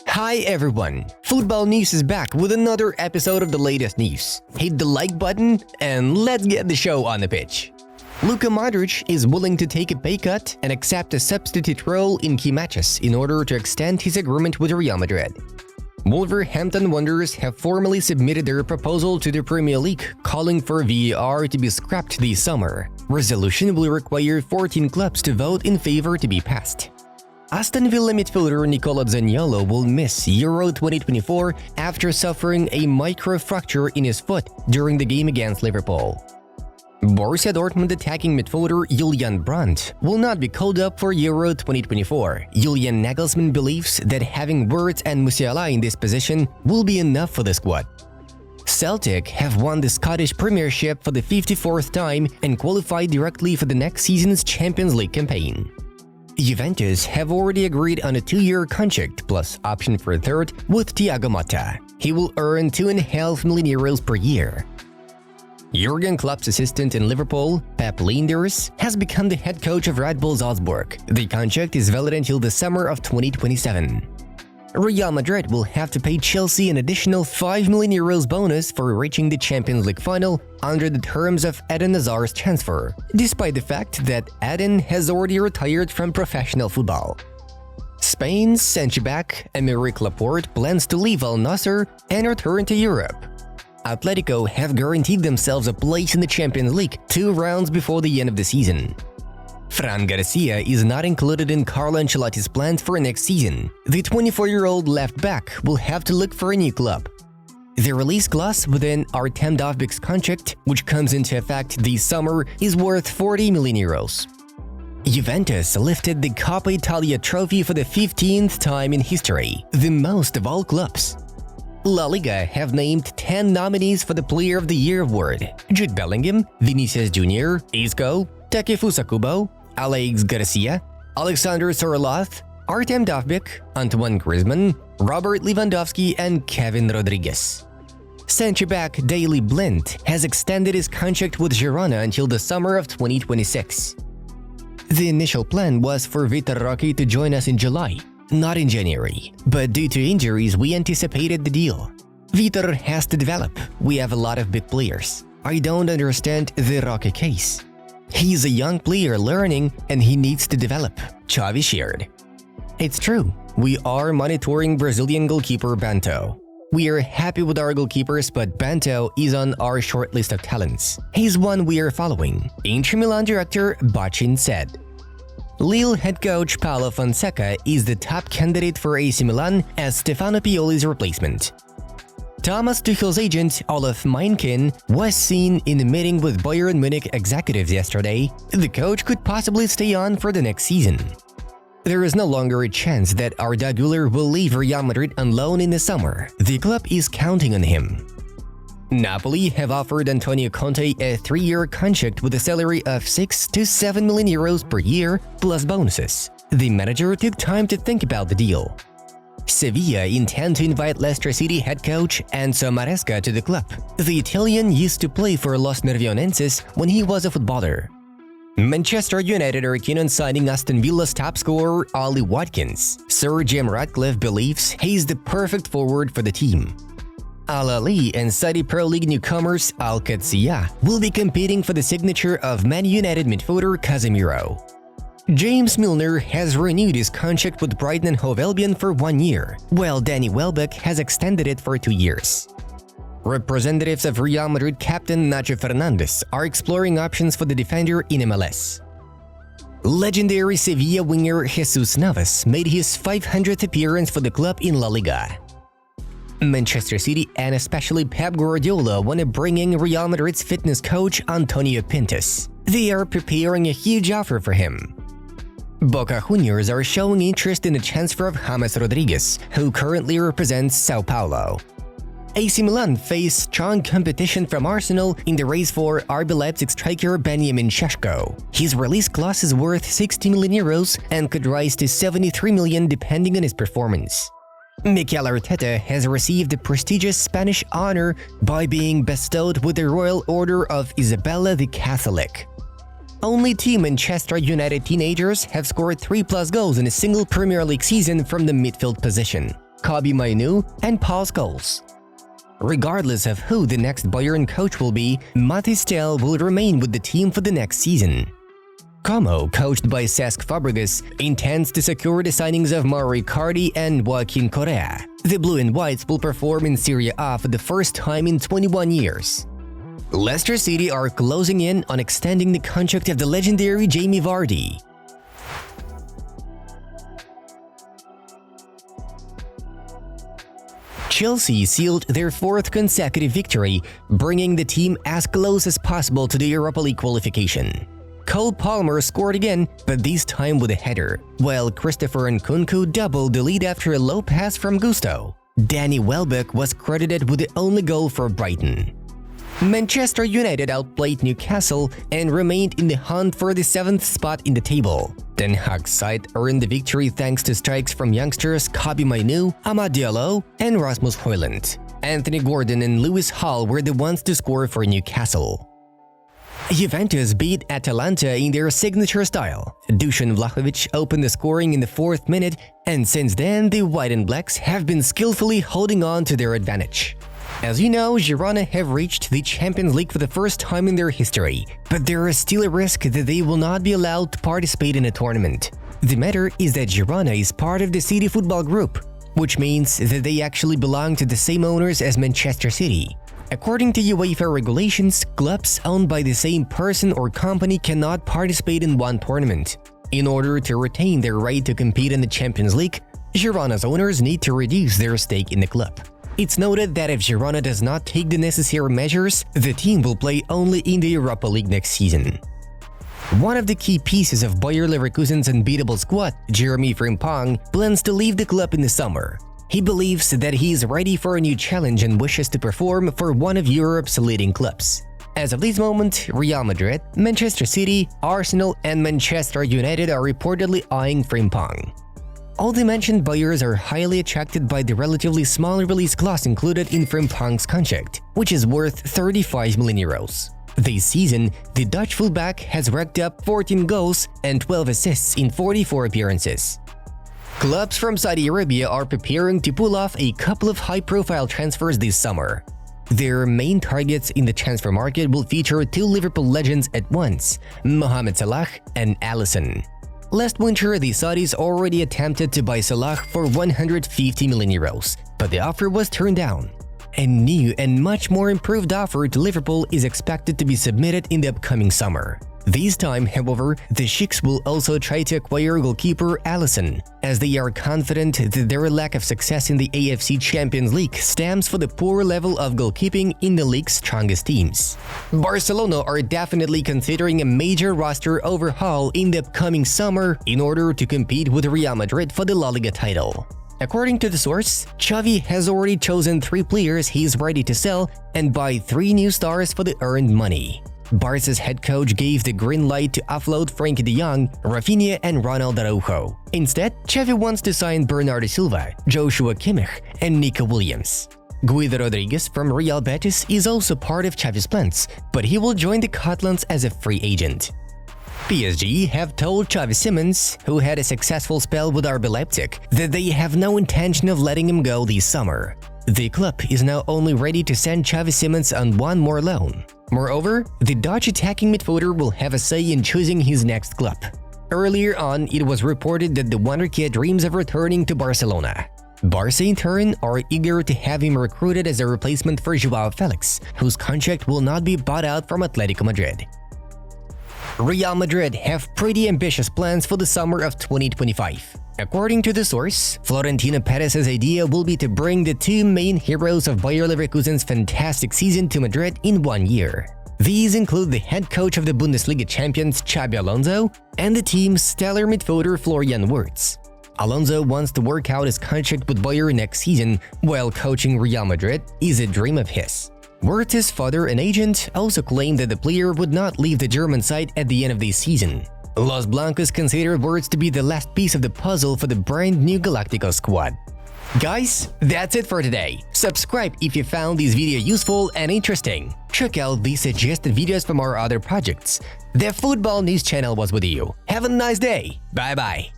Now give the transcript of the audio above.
Hi everyone! Football News is back with another episode of the latest news. Hit the like button and let's get the show on the pitch. Luka Modric is willing to take a pay cut and accept a substitute role in key matches in order to extend his agreement with Real Madrid. Wolverhampton Wanderers have formally submitted their proposal to the Premier League, calling for VAR to be scrapped this summer. Resolution will require 14 clubs to vote in favor to be passed. Aston Villa midfielder Nicola Zaniolo will miss Euro 2024 after suffering a microfracture in his foot during the game against Liverpool. Borussia Dortmund attacking midfielder Julian Brandt will not be called up for Euro 2024. Julian Nagelsmann believes that having Wirtz and Musiala in this position will be enough for the squad. Celtic have won the Scottish Premiership for the 54th time and qualified directly for the next season's Champions League campaign. Juventus have already agreed on a 2-year contract plus option for a third with Thiago Motta. He will earn €2.5 million per year. Jurgen Klopp's assistant in Liverpool, Pep Lijnders, has become the head coach of Red Bull Salzburg. The contract is valid until the summer of 2027. Real Madrid will have to pay Chelsea an additional €5 million bonus for reaching the Champions League final under the terms of Eden Hazard's transfer, despite the fact that Eden has already retired from professional football. Spain's centre-back Aymeric Laporte plans to leave Al Nassr and return to Europe. Atletico have guaranteed themselves a place in the Champions League 2 rounds before the end of the season. Fran Garcia is not included in Carlo Ancelotti's plans for next season. The 24-year-old left-back will have to look for a new club. The release clause within Artem Dovbik's contract, which comes into effect this summer, is worth €40 million. Juventus lifted the Coppa Italia trophy for the 15th time in history, the most of all clubs. La Liga have named 10 nominees for the Player of the Year award: Jude Bellingham, Vinicius Jr., Isco, Takefusa Kubo, Alex Garcia, Alexander Sorloth, Artem Dovbyk, Antoine Griezmann, Robert Lewandowski, and Kevin Rodriguez. Centre-back Daley Blind has extended his contract with Girona until the summer of 2026. The initial plan was for Vitor Roque to join us in July, not in January, but due to injuries we anticipated the deal. Vitor has to develop. We have a lot of big players. I don't understand the Roque case. He's a young player learning and he needs to develop, Xavi shared. It's true, we are monitoring Brazilian goalkeeper Bento. We are happy with our goalkeepers, but Bento is on our short list of talents. He's one we are following, Inter Milan director Bacin said. Lille head coach Paulo Fonseca is the top candidate for AC Milan as Stefano Pioli's replacement. Thomas Tuchel's agent Olaf Meinken was seen in a meeting with Bayern Munich executives yesterday. The coach could possibly stay on for the next season. There is no longer a chance that Arda Güler will leave Real Madrid on loan in the summer. The club is counting on him. Napoli have offered Antonio Conte a 3-year contract with a salary of €6 to €7 million per year plus bonuses. The manager took time to think about the deal. Sevilla intend to invite Leicester City head coach Enzo Maresca to the club. The Italian used to play for Los Nervionenses when he was a footballer. Manchester United are keen on signing Aston Villa's top scorer Ollie Watkins. Sir Jim Ratcliffe believes he's the perfect forward for the team. Al Ahly and Saudi Pro League newcomers Al Qadsiya will be competing for the signature of Man United midfielder Casemiro. James Milner has renewed his contract with Brighton and Hove Albion for 1 year, while Danny Welbeck has extended it for 2 years. Representatives of Real Madrid captain Nacho Fernandez are exploring options for the defender in MLS. Legendary Sevilla winger Jesus Navas made his 500th appearance for the club in La Liga. Manchester City and especially Pep Guardiola want to bring in Real Madrid's fitness coach Antonio Pintus. They are preparing a huge offer for him. Boca Juniors are showing interest in the transfer of James Rodriguez, who currently represents Sao Paulo. AC Milan face strong competition from Arsenal in the race for RB Leipzig striker Benjamin Šeško. His release clause is worth €60 million and could rise to €73 million depending on his performance. Mikel Arteta has received the prestigious Spanish honor by being bestowed with the Royal Order of Isabella the Catholic. Only 2 Manchester United teenagers have scored 3+ goals in a single Premier League season from the midfield position. Kobe Mainu, and Paul Scholes. Regardless of who the next Bayern coach will be, Mathys Tel will remain with the team for the next season. Como, coached by Cesc Fabregas, intends to secure the signings of Mauro Icardi and Joaquin Correa. The Blue and Whites will perform in Serie A for the first time in 21 years. Leicester City are closing in on extending the contract of the legendary Jamie Vardy. Chelsea sealed their fourth consecutive victory, bringing the team as close as possible to the Europa League qualification. Cole Palmer scored again, but this time with a header, while Christopher Nkunku doubled the lead after a low pass from Gusto. Danny Welbeck was credited with the only goal for Brighton. Manchester United outplayed Newcastle and remained in the hunt for the 7th spot in the table. Ten Hag's side earned the victory thanks to strikes from youngsters Kobe Mainu, Amad Diallo, and Rasmus Højlund. Anthony Gordon and Lewis Hall were the ones to score for Newcastle. Juventus beat Atalanta in their signature style. Dusan Vlahovic opened the scoring in the 4th minute, and since then the White and Blacks have been skillfully holding on to their advantage. As you know, Girona have reached the Champions League for the first time in their history, but there is still a risk that they will not be allowed to participate in a tournament. The matter is that Girona is part of the City Football Group, which means that they actually belong to the same owners as Manchester City. According to UEFA regulations, clubs owned by the same person or company cannot participate in one tournament. In order to retain their right to compete in the Champions League, Girona's owners need to reduce their stake in the club. It's noted that if Girona does not take the necessary measures, the team will play only in the Europa League next season. One of the key pieces of Bayer Leverkusen's unbeatable squad, Jeremy Frimpong, plans to leave the club in the summer. He believes that he is ready for a new challenge and wishes to perform for one of Europe's leading clubs. As of this moment, Real Madrid, Manchester City, Arsenal, and Manchester United are reportedly eyeing Frimpong. All the mentioned buyers are highly attracted by the relatively small release clause included in Frimpong's contract, which is worth 35 million euros. This season, the Dutch fullback has racked up 14 goals and 12 assists in 44 appearances. Clubs from Saudi Arabia are preparing to pull off a couple of high-profile transfers this summer. Their main targets in the transfer market will feature two Liverpool legends at once, Mohamed Salah and Alisson. Last winter, the Saudis already attempted to buy Salah for 150 million euros, but the offer was turned down. A new and much more improved offer to Liverpool is expected to be submitted in the upcoming summer. This time, however, the Sheikhs will also try to acquire goalkeeper Alisson, as they are confident that their lack of success in the AFC Champions League stems from the poor level of goalkeeping in the league's strongest teams. Barcelona are definitely considering a major roster overhaul in the upcoming summer in order to compete with Real Madrid for the La Liga title. According to the source, Xavi has already chosen 3 players he's ready to sell and buy 3 new stars for the earned money. Barca's head coach gave the green light to offload Frenkie de Jong, Rafinha, and Ronald Araujo. Instead, Xavi wants to sign Bernardo Silva, Joshua Kimmich, and Nico Williams. Guido Rodriguez from Real Betis is also part of Xavi's plans, but he will join the Catalans as a free agent. PSG have told Xavi Simons, who had a successful spell with RB Leipzig, that they have no intention of letting him go this summer. The club is now only ready to send Xavi Simons on one more loan. Moreover, the Dutch attacking midfielder will have a say in choosing his next club. Earlier on, it was reported that the Wonder Kid dreams of returning to Barcelona. Barca in turn are eager to have him recruited as a replacement for Joao Felix, whose contract will not be bought out from Atletico Madrid. Real Madrid have pretty ambitious plans for the summer of 2025. According to the source, Florentino Perez's idea will be to bring the 2 main heroes of Bayer Leverkusen's fantastic season to Madrid in 1 year. These include the head coach of the Bundesliga champions Xabi Alonso and the team's stellar midfielder Florian Wirtz. Alonso wants to work out his contract with Bayer next season, while coaching Real Madrid is a dream of his. Wirtz's father and agent also claimed that the player would not leave the German side at the end of this season. Los Blancos consider Wirtz to be the last piece of the puzzle for the brand new Galactico squad. Guys, that's it for today. Subscribe if you found this video useful and interesting. Check out the suggested videos from our other projects. The Football News channel was with you. Have a nice day. Bye bye.